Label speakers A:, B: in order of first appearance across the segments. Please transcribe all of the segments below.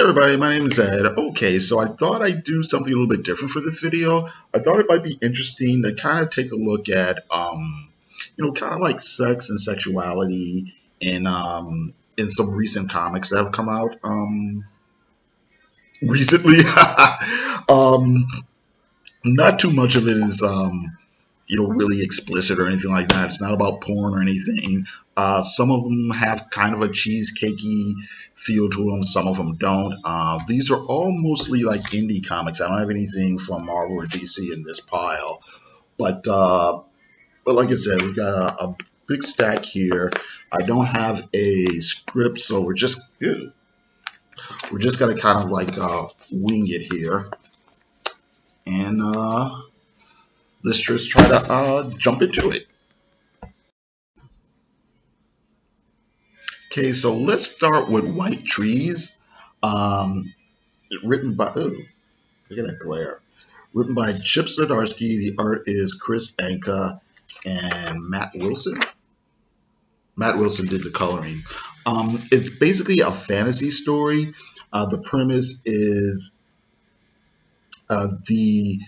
A: Everybody, my name is Ed. Okay, so I thought I'd do something a little bit different for this video. I thought it might be interesting to kind of take a look at, kind of like sex and sexuality in some recent comics that have come out recently. um, Not too much of it is really explicit or anything like that. It's not about porn or anything. Some of them have kind of a cheesecakey feel to them. Some of them don't. These are all mostly like indie comics. I don't have anything from Marvel or DC in this pile. But like I said, we've got a big stack here. I don't have a script, so we're just gonna kind of like wing it here, and let's just try to jump into it. Okay, so let's start with White Trees. Um, Written by, look at that glare. Written by Chip Zdarsky. The art is Chris Anka and Matt Wilson. Matt Wilson did the coloring. It's basically a fantasy story. The premise is the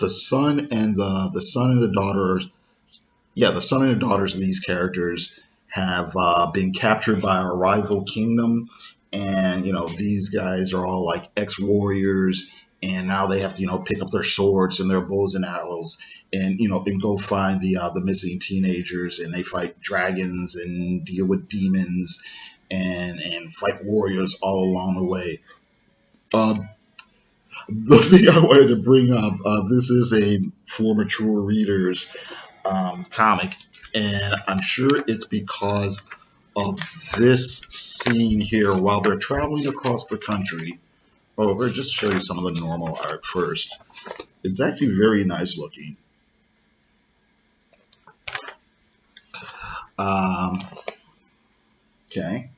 A: son and the daughters. Yeah, the son and the daughters of these characters have been captured by a rival kingdom, and these guys are all like ex-warriors, and now they have to pick up their swords and their bows and arrows, and and go find the missing teenagers, and they fight dragons and deal with demons and fight warriors all along the way. Um, the thing I wanted to bring up, this is a for mature readers comic, and I'm sure it's because of this scene here while they're traveling across the country. Oh, let's just show you some of the normal art first. It's actually very nice looking. Um, okay.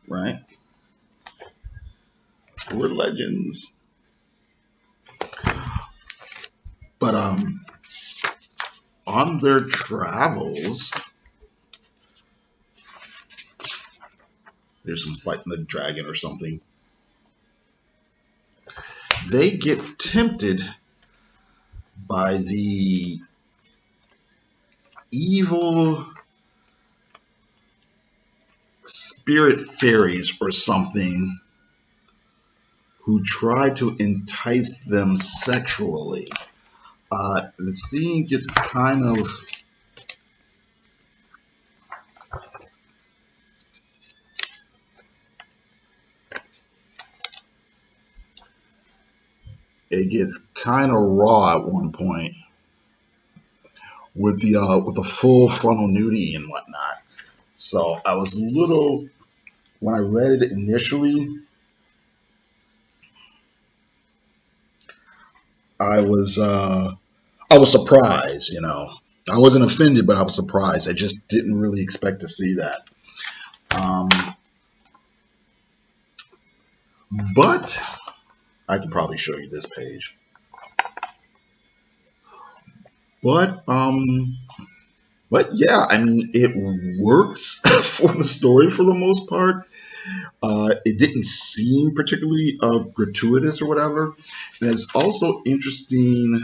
A: Right. We're legends. But on their travels, there's some fighting a dragon or something. They get tempted by the evil spirit fairies or something who try to entice them sexually. The scene gets kind of raw at one point with the full frontal nudity and whatnot. So I was a little, when I read it initially, I was surprised. I wasn't offended, but I was surprised. I just didn't really expect to see that. But I can probably show you this page. But yeah, I mean, it works for the story for the most part. It didn't seem particularly gratuitous or whatever. And it's also interesting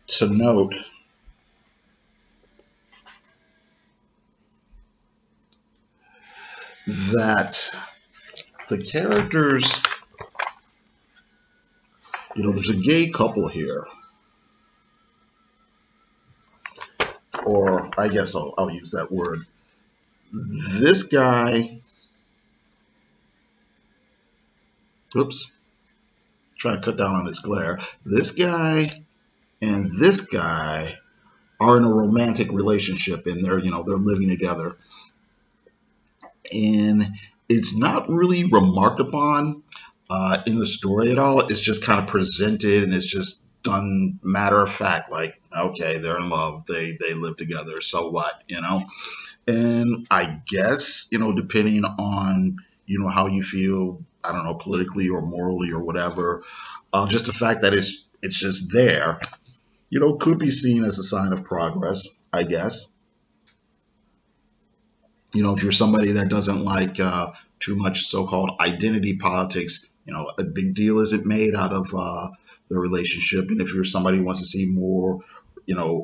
A: to note that the characters, there's a gay couple here. Or I guess I'll use that word. This guy, trying to cut down on this glare. This guy and this guy are in a romantic relationship, and they're living together. And it's not really remarked upon in the story at all. It's just kind of presented, and it's just done matter of fact, like, okay, they're in love, they live together, so what, And I guess, depending on, how you feel, I don't know, politically or morally or whatever, just the fact that it's just there, could be seen as a sign of progress. I guess. If you're somebody that doesn't like too much so-called identity politics, a big deal isn't made out of the relationship. And if you're somebody who wants to see more,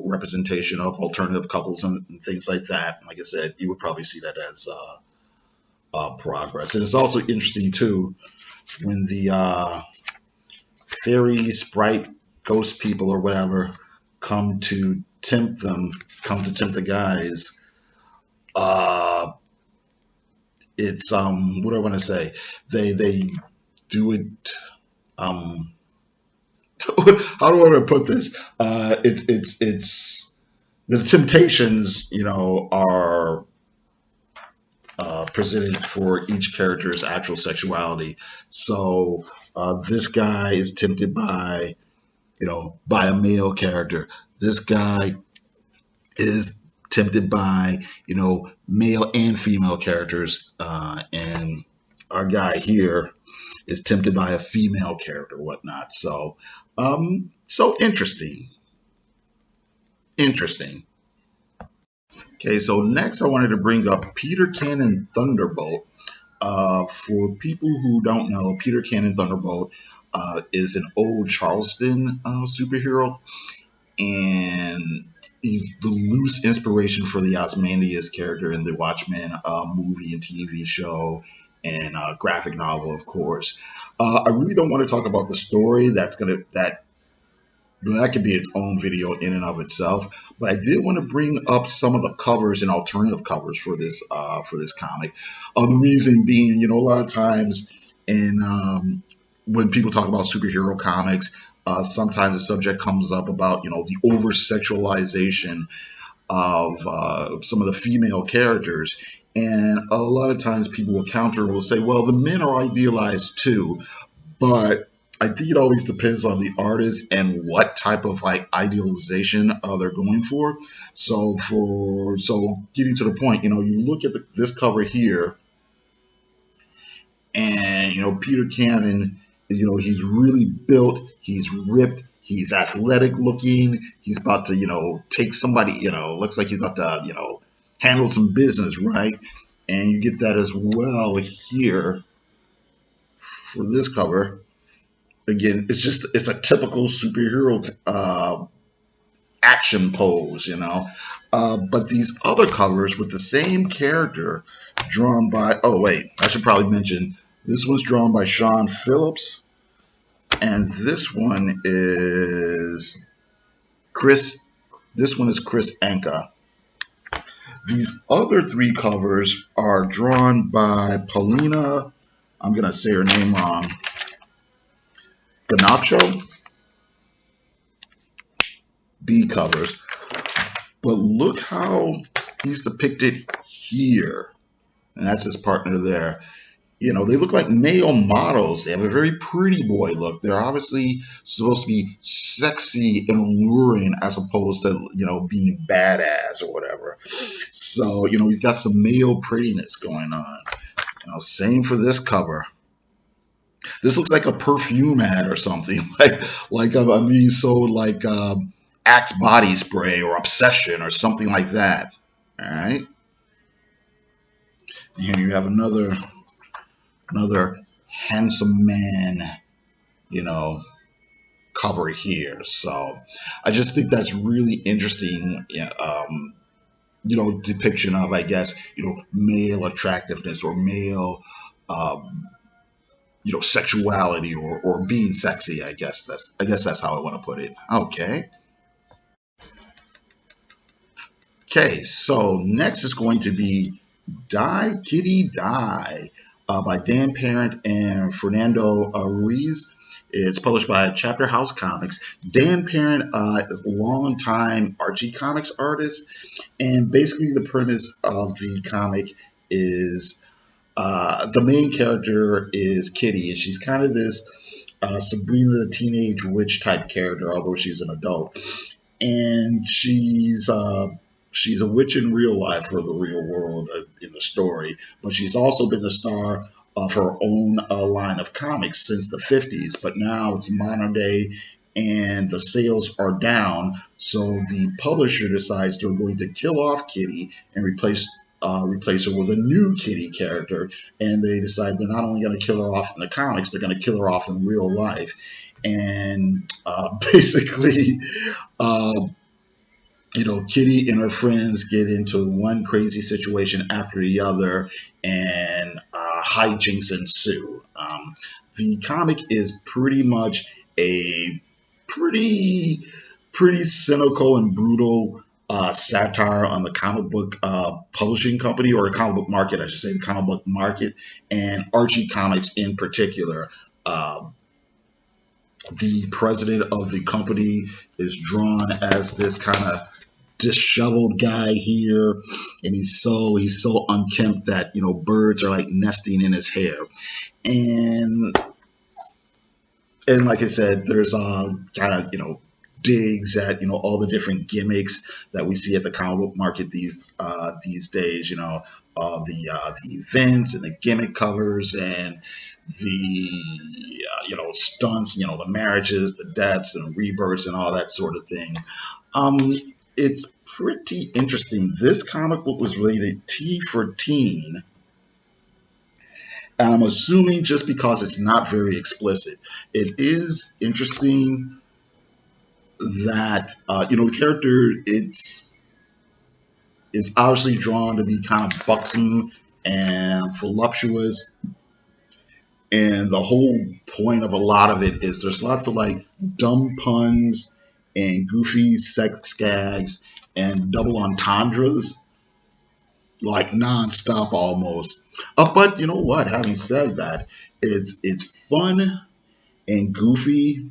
A: representation of alternative couples and things like that, like I said, you would probably see that as progress. And it's also interesting too when the fairy, sprite, ghost people or whatever come to tempt them, come to tempt the guys. Uh, it's what do I want to say? They do it. Um, how do I want to put this? It's the temptations, are presented for each character's actual sexuality. So this guy is tempted by a male character. This guy is tempted by, male and female characters. And our guy here is tempted by a female character, whatnot. So interesting. Interesting. Okay, so next I wanted to bring up Peter Cannon Thunderbolt. For people who don't know, Peter Cannon Thunderbolt is an old Charleston superhero, and he's the loose inspiration for the Ozymandias character in the Watchmen movie and TV show and graphic novel, of course. I really don't want to talk about the story. That could be its own video in and of itself. But I did want to bring up some of the covers and alternative covers for this comic. The reason being, a lot of times in when people talk about superhero comics, sometimes the subject comes up about the over sexualization of some of the female characters. And a lot of times people will counter and will say, well, the men are idealized too. But I think it always depends on the artist and what type of idealization they're going for. So getting to the point, you look at this cover here, and Peter Cannon, he's really built, he's ripped, he's athletic looking, he's about to take somebody, looks like he's about to handle some business, right? And you get that as well here for this cover. Again, it's a typical superhero action pose, but these other covers with the same character drawn by, oh wait, I should probably mention this one's drawn by Sean Phillips, and this one is Chris Anka. These other three covers are drawn by Paulina, I'm gonna say her name wrong, Ganacho. B covers. But look how he's depicted here. And that's his partner there. They look like male models. They have a very pretty boy look. They're obviously supposed to be sexy and alluring as opposed to, being badass or whatever. So, we've got some male prettiness going on. Same for this cover. This looks like a perfume ad or something. like I'm being sold Axe body spray or Obsession or something like that. All right. And here you have another handsome man, cover here. So I just think that's really interesting. Depiction of, I guess, male attractiveness or male, sexuality or being sexy. I guess that's how I want to put it. Okay. Okay, so next is going to be Die Kitty Die by Dan Parent and Fernando Ruiz. It's published by Chapter House Comics. Dan Parent is a longtime Archie Comics artist, and basically the premise of the comic is the main character is Kitty, and she's kind of this Sabrina the Teenage Witch type character, although she's an adult. And she's a witch in real life for the real world in the story, but she's also been the star of her own line of comics since the 50s. But now it's modern day, and the sales are down. So the publisher decides they're going to kill off Kitty and replace her with a new Kitty character. And they decide they're not only going to kill her off in the comics, they're going to kill her off in real life. And basically, uh, Kitty and her friends get into one crazy situation after the other, and hijinks ensue. The comic is pretty much a pretty, pretty cynical and brutal satire on the comic book publishing company, or the comic book market, I should say, the comic book market, and Archie Comics in particular. Uh, the president of the company is drawn as this kind of disheveled guy here, and he's so unkempt that birds are like nesting in his hair. And and like I said, there's kind of digs at all the different gimmicks that we see at the comic book market these days. The events and the gimmick covers, and the stunts, the marriages, the deaths and rebirths and all that sort of thing. Um, it's pretty interesting. This comic book was rated T for teen, and I'm assuming just because it's not very explicit. It is interesting that the character is obviously drawn to be kind of buxom and voluptuous, and the whole point of a lot of it is there's lots of like dumb puns and goofy sex gags and double entendres, like nonstop almost. But you know what? Having said that, it's fun and goofy,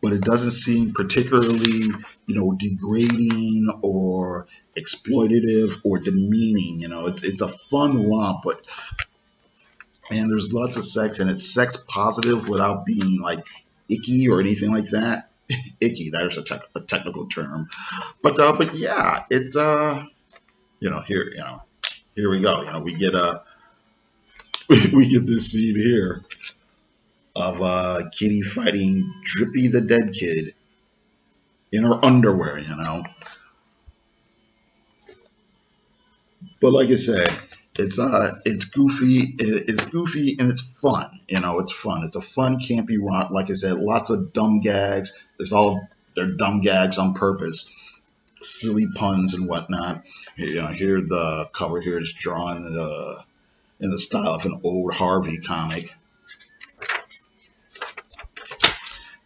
A: but it doesn't seem particularly, degrading or exploitative or demeaning. It's a fun romp, but and there's lots of sex, and it's sex positive without being like icky or anything like that. Icky, there's a technical term, but yeah, it's here here we go. We get we get this scene here of Kitty fighting Drippy the dead kid in her underwear. But like I said, it's goofy. It's goofy and it's fun. It's fun. It's a fun campy romp. Like I said, lots of dumb gags. They're dumb gags on purpose, silly puns and whatnot. Here the cover here is drawn in the style of an old Harvey comic,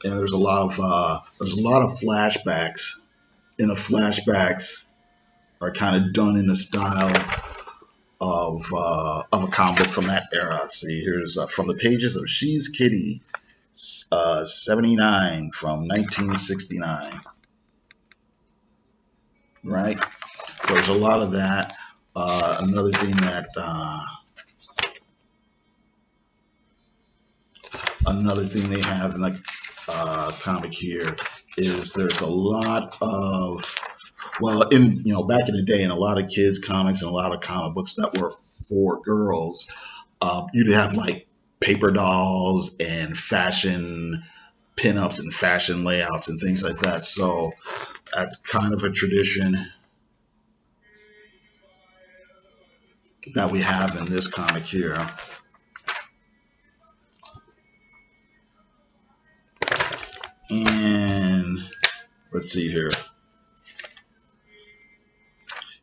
A: and there's a lot of flashbacks, and the flashbacks are kind of done in the style of a comic book from that era. See, here's from the pages of She's Kitty, 79 from 1969. Right. So there's a lot of that. Another thing they have in the comic here is there's a lot of, well, back in the day, in a lot of kids comics and a lot of comic books that were for girls, you'd have like paper dolls and fashion pinups and fashion layouts and things like that. So that's kind of a tradition that we have in this comic here. And let's see here.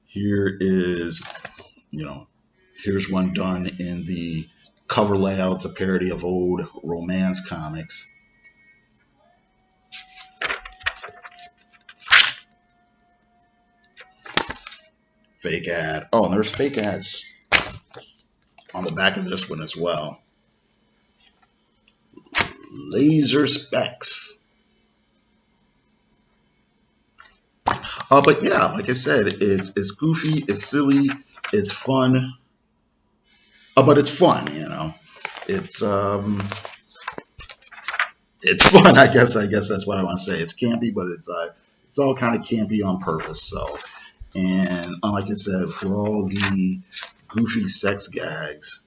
A: Here is, here's one done in the cover layout. It's a parody of old romance comics. Fake ad. Oh, and there's fake ads on the back of this one as well. Laser specs. But yeah, like I said, it's goofy, it's silly, it's fun. But it's fun. It's fun. I guess that's what I want to say. It's campy, but it's all kind of campy on purpose. So, and like I said, for all the goofy sex gags,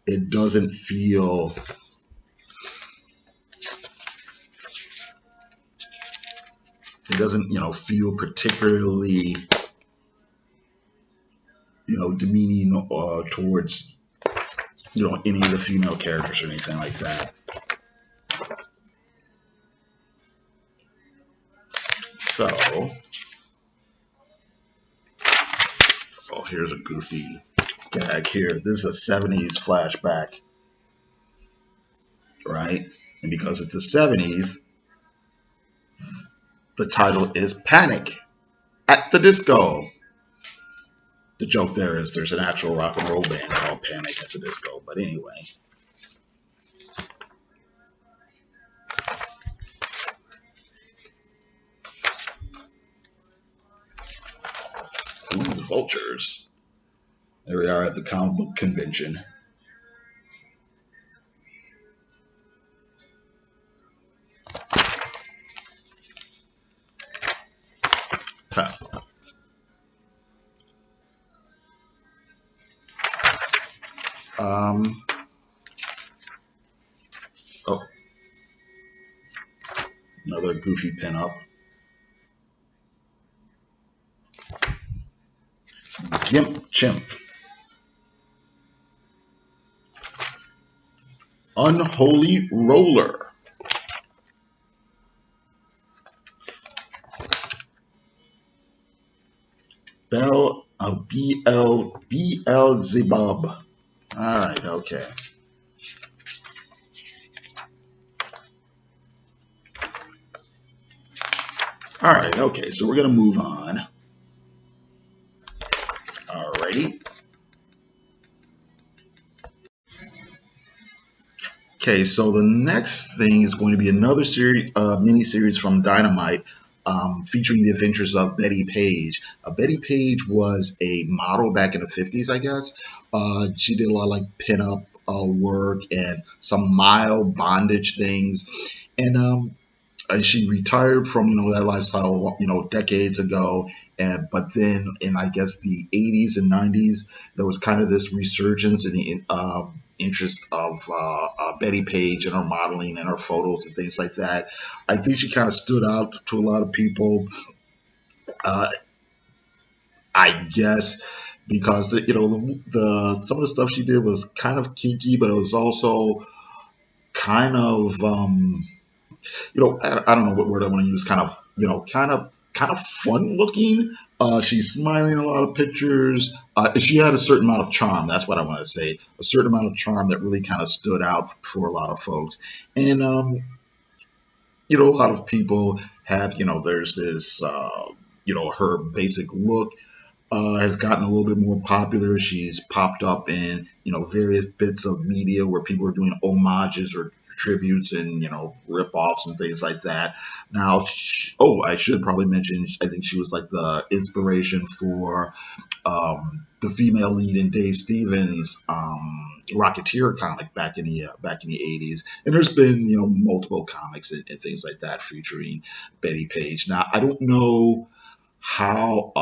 A: it doesn't feel it doesn't, feel particularly, demeaning towards, any of the female characters or anything like that. So, here's a goofy gag here. This is a 70s flashback, right? And because it's the 70s, the title is Panic at the Disco. The joke there is there's an actual rock and roll band called Panic at the Disco. But anyway. Ooh, the vultures. There we are at the comic book convention. Huh. Oh, another goofy pinup. Gimp Chimp. Unholy Roller. Beelzebub. All right, okay. All right, okay, so we're going to move on. Alrighty. Okay, so the next thing is going to be another series, mini-series from Dynamite, featuring the adventures of Bettie Page. Bettie Page was a model back in the 50s, I guess. She did a lot of like pinup work and some mild bondage things. And she retired from that lifestyle decades ago, but then in I guess the 80s and 90s there was kind of this resurgence in the interest of Bettie Page and her modeling and her photos and things like that. I think she kind of stood out to a lot of people, uh, I guess, because the some of the stuff she did was kind of kinky, but it was also kind of I don't know what word I want to use, kind of fun looking. She's smiling in a lot of pictures. She had a certain amount of charm. That's what I want to say. A certain amount of charm that really kind of stood out for a lot of folks. And, a lot of people have, there's this, her basic look has gotten a little bit more popular. She's popped up in various bits of media where people are doing homages or tributes and rip-offs and things like that. Now, I should probably mention, I think she was like the inspiration for the female lead in Dave Stevens' Rocketeer comic back in the 80s. And there's been multiple comics and things like that featuring Bettie Page. Now, I don't know how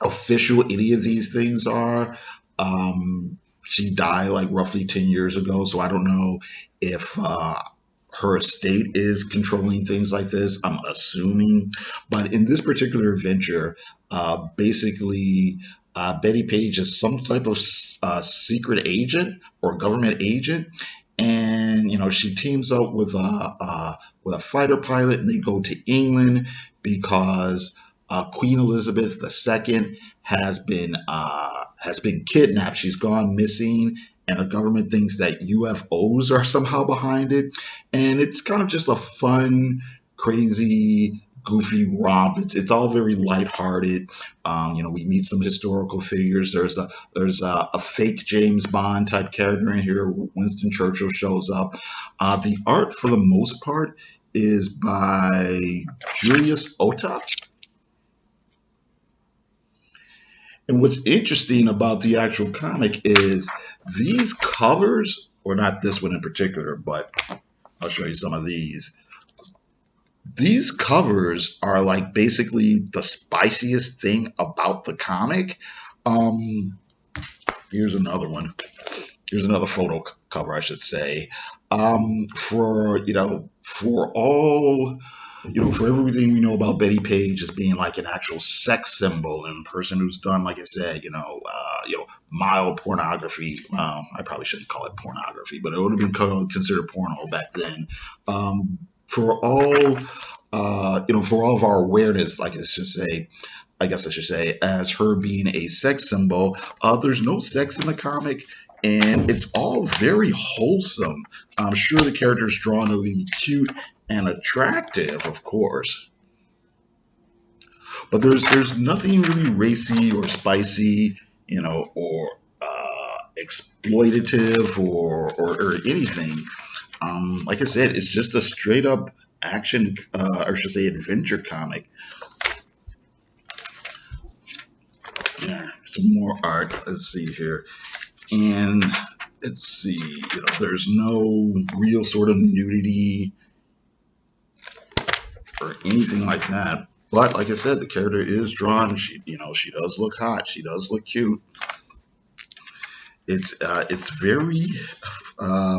A: official any of these things are. She died like roughly 10 years ago, so I don't know if her estate is controlling things like this. I'm assuming. But in this particular adventure, basically, Bettie Page is some type of secret agent or government agent. And she teams up with a fighter pilot, and they go to England because Queen Elizabeth II has been kidnapped. She's gone missing, and the government thinks that UFOs are somehow behind it. And it's kind of just a fun, crazy, goofy romp. It's all very lighthearted. We meet some historical figures. There's a fake James Bond type character in here. Winston Churchill shows up. The art, for the most part, is by Julius Ota. And what's interesting about the actual comic is these covers, or not this one in particular, but I'll show you some of these. These covers are like basically the spiciest thing about the comic. Here's another one. Here's another photo cover, I should say. For all For everything we know about Bettie Page as being like an actual sex symbol and person who's done, like I said, mild pornography. I probably shouldn't call it pornography, but it would have been considered porno back then. For all, for all of our awareness, I guess I should say, as her being a sex symbol, there's no sex in the comic. And it's all very wholesome. I'm sure the character's drawn to be cute and attractive, of course. But there's nothing really racy or spicy, or exploitative or anything. Like I said, it's just a straight up action, or should I say, adventure comic. Yeah, some more art. Let's see here. And let's see, there's no real sort of nudity or anything like that. But like I said, the character is drawn. She does look hot. She does look cute. It's very,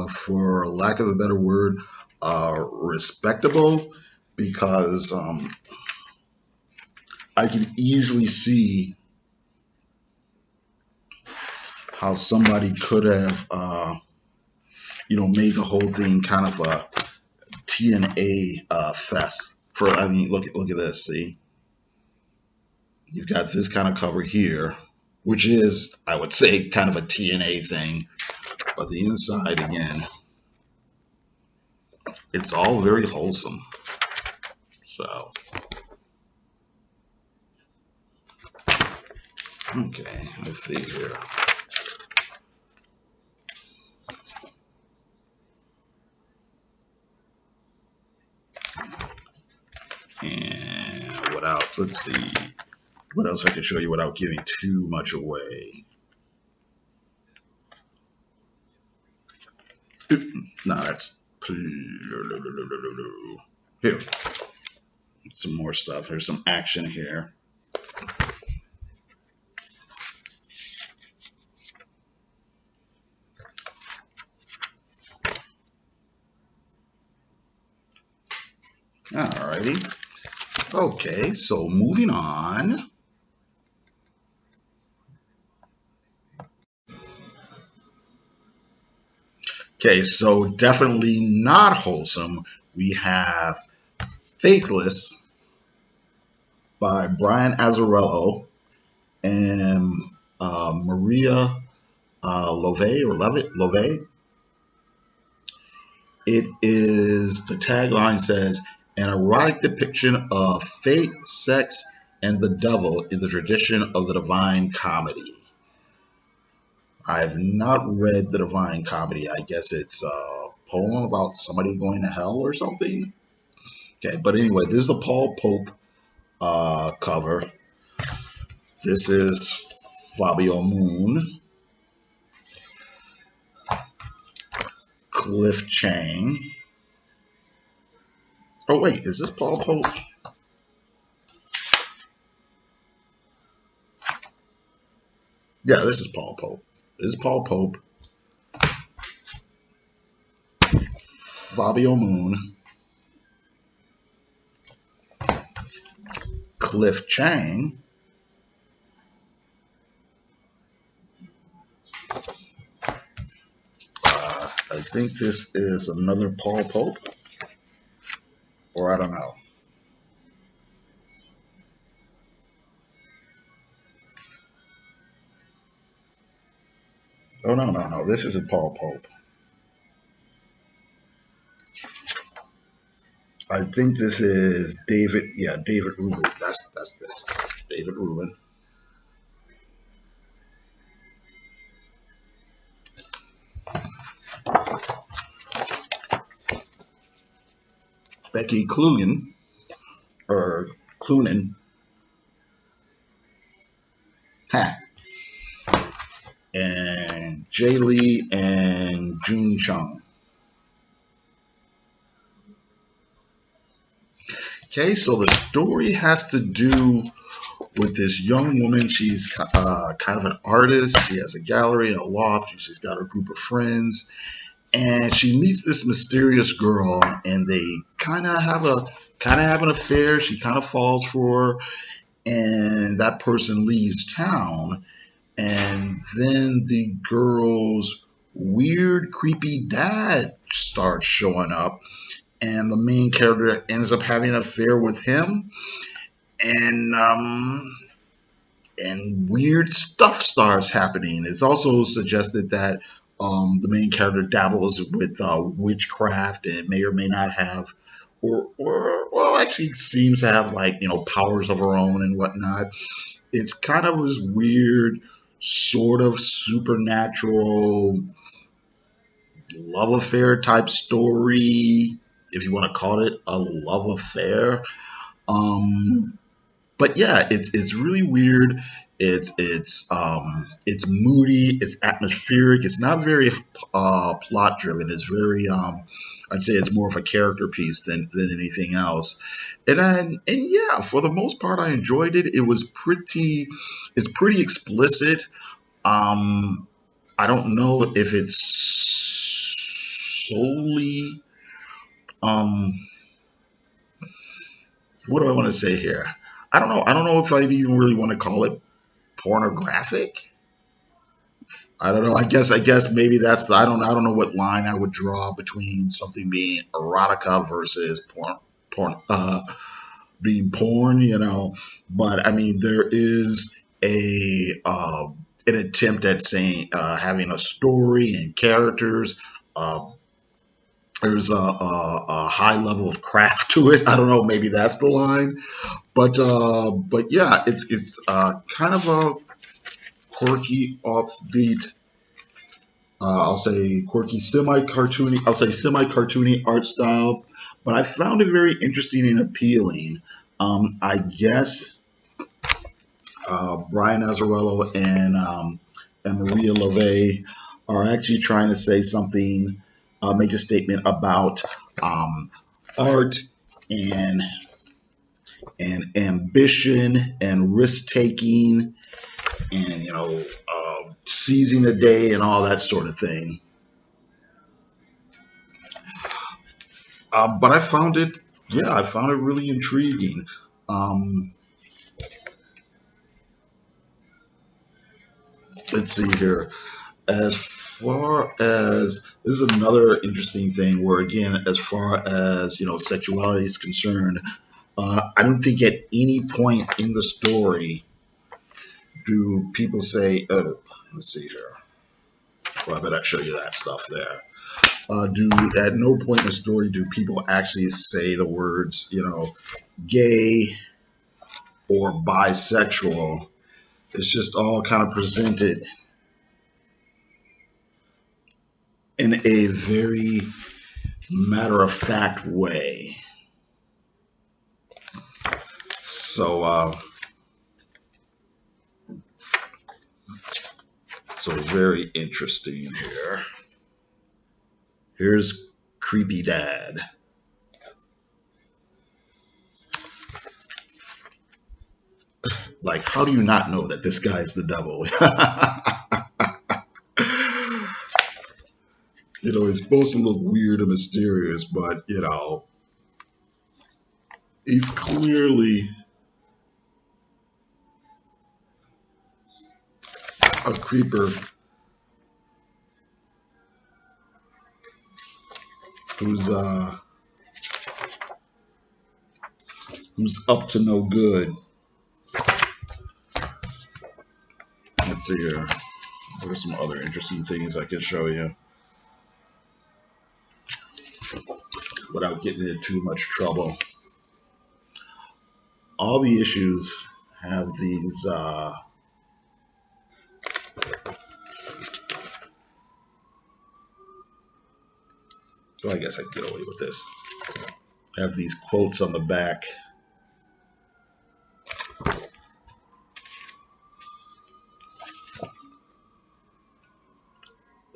A: for lack of a better word, respectable, because I can easily see how somebody could have, made the whole thing kind of a TNA fest. Look at this. See, you've got this kind of cover here, which is, I would say, kind of a TNA thing. But the inside, again, it's all very wholesome. So, okay, let's see here. And let's see, what else I can show you without giving too much away. No, that's here. Some more stuff. There's some action here. Alrighty. Okay, so moving on. Okay, so definitely not wholesome. We have Faithless by Brian Azzarello and Maria Love. It is, the tagline says, an erotic depiction of fate, sex, and the devil in the tradition of the Divine Comedy. I have not read the Divine Comedy. I guess it's a poem about somebody going to hell or something. Okay, but anyway, this is a Paul Pope cover. This is Fabio Moon, Cliff Chang. Oh wait, is this Paul Pope? Yeah, this is Paul Pope. This is Paul Pope, Fabio Moon, Cliff Chang, I think this is another Paul Pope, or I don't know. Oh, no. This isn't Paul Pope. I think this is David. Yeah, David Rubin. That's this. David Rubin. Becky Clunan, or Clunan. Ha. And Jay Lee and June Chung. Okay, so the story has to do with this young woman. She's kind of an artist. She has a gallery and a loft. She's got a group of friends. And she meets this mysterious girl, and they kind of have a kind of have an affair. She kind of falls for her, and that person leaves town. And then the girl's weird, creepy dad starts showing up, and the main character ends up having an affair with him. And weird stuff starts happening. It's also suggested that the main character dabbles with witchcraft and may or may not have, or well, actually seems to have like powers of her own and whatnot. It's kind of this weird, sort of supernatural love affair type story, if you want to call it a love affair. Um, but yeah, it's really weird. It's moody. It's atmospheric. It's not very plot driven. It's very I'd say it's more of a character piece than anything else. And yeah, for the most part, I enjoyed it. It's pretty explicit. Um, I don't know if it's solely um what do I want to say here? I don't know. I don't know if I even really want to call it pornographic. I don't know. I guess maybe that's the I don't know what line I would draw between something being erotica versus porn being porn, But I mean there is an attempt at saying having a story and characters. Uh, there's a high level of craft to it. I don't know, maybe that's the line. But yeah, it's kind of a quirky, offbeat. I'll say quirky, semi-cartoony. I'll say semi-cartoony art style, but I found it very interesting and appealing. I guess Brian Azzarello and Maria LeVay are actually trying to say something, make a statement about um, art and ambition and risk taking and seizing the day and all that sort of thing. But I found it really intriguing. Um, let's see here. As far as this is another interesting thing, where again, as far as sexuality is concerned, I don't think at any point in the story do people say, "Oh, let's see here." Well, I better show you that stuff there. Do At no point in the story do people actually say the words, gay or bisexual. It's just all kind of presented in a very matter of fact way. So, very interesting here. Here's creepy dad. Like, how do you not know that this guy is the devil? He's supposed to look weird and mysterious, but he's clearly a creeper who's uh who's up to no good. Let's see here. What are some other interesting things I can show you without getting into too much trouble? All the issues have these well, I guess I can get away with this. Have these quotes on the back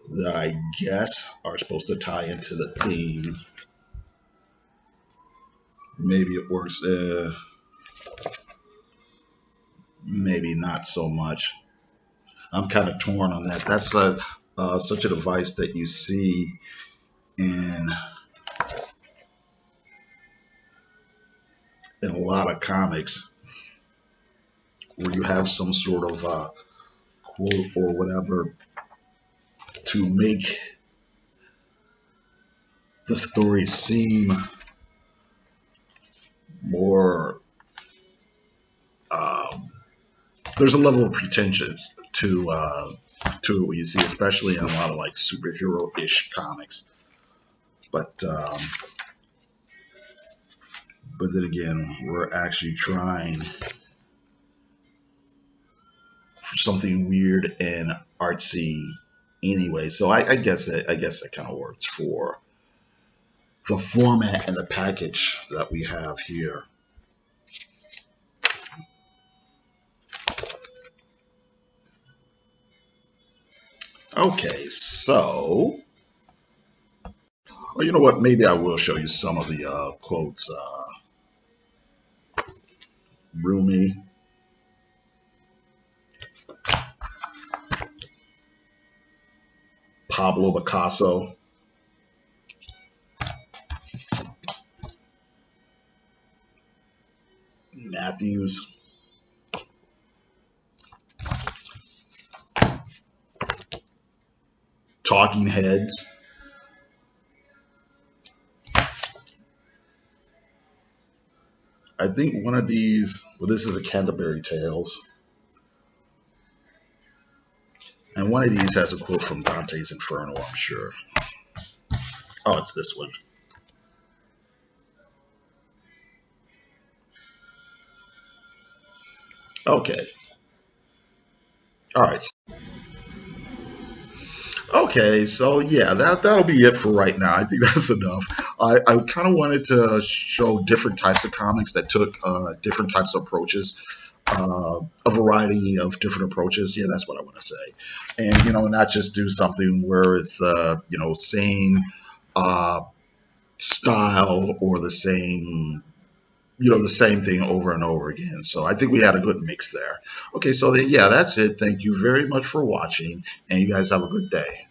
A: that I guess are supposed to tie into the theme. Maybe it works, maybe not so much. I'm kind of torn on that. That's such a device that you see in in a lot of comics where you have some sort of quote or whatever to make the story seem more. Um, there's a level of pretension to it when you see, especially in a lot of like superhero-ish comics. But then again, we're actually trying for something weird and artsy anyway. So I guess that kind of works for the format and the package that we have here. Okay, so well, you know what? Maybe I will show you some of the quotes. Rumi, Pablo Picasso, Matthews, Talking Heads. I think one of these, well, this is the Canterbury Tales, and one of these has a quote from Dante's Inferno, I'm sure. Oh, it's this one. Okay. All right. Okay, so yeah, that'll be it for right now. I think that's enough. I kind of wanted to show different types of comics that took different types of approaches, a variety of different approaches. Yeah, that's what I want to say, and not just do something where it's the same uh, style or the same thing over and over again. So I think we had a good mix there. Okay, so yeah, that's it. Thank you very much for watching, and you guys have a good day.